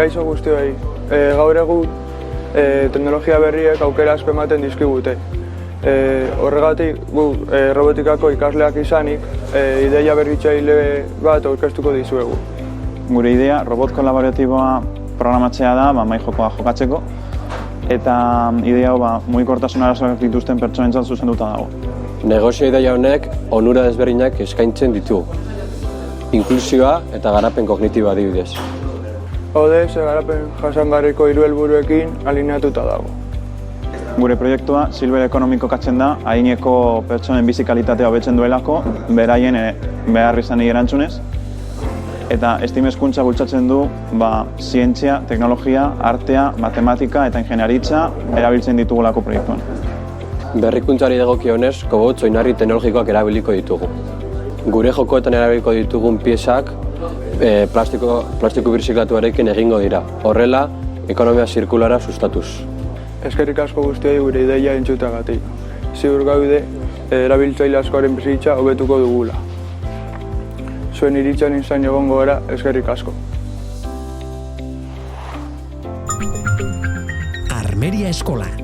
Kaixo guztioi, gaur egun teknologia berriek aukera asko ematen dizkigute. Horregatik, robotikako ikasleak izanik, ideia berritzaile bat aurkeztuko dizuegu. Gure idea, robot kolaboratiboa programatzea da, mahai jokoa jokatzeko, eta idea hau mugikortasun arazoak dituzten pertsonentzat zuzenduta dago. Negozio ideia honek onura desberdinak eskaintzen ditu. Inklusioa eta garapen kognitiboa adibidez. ODS garapen jasangarriko 3 helburuekin alineatuta dago. Gure proiektua silver ekonomiko katzen da, adineko pertsonen bizi kalitatea hobetzen duelako, beraien behar izanei erantzunez. Eta STEAM hezkuntza bultzatzen du zientzia, teknologia, artea, matematika eta ingeniaritza erabiltzen ditugulako proiektuan. Berrikuntzari dagokionez, kobotz oinarri teknologikoak erabiliko ditugu. Gure jokoetan erabiliko ditugun piezak plastiko birziklatuarekin egingo dira. Horrela, ekonomia zirkulara sustatuz. Eskerrik asko guztioi gure ideia entzutagatik. Ziur gaude, erabiltzaile askoren bizitza hobetuko dugula. Zuen iritzan izan egongo gara, eskerrik asko. Armeria Eskola.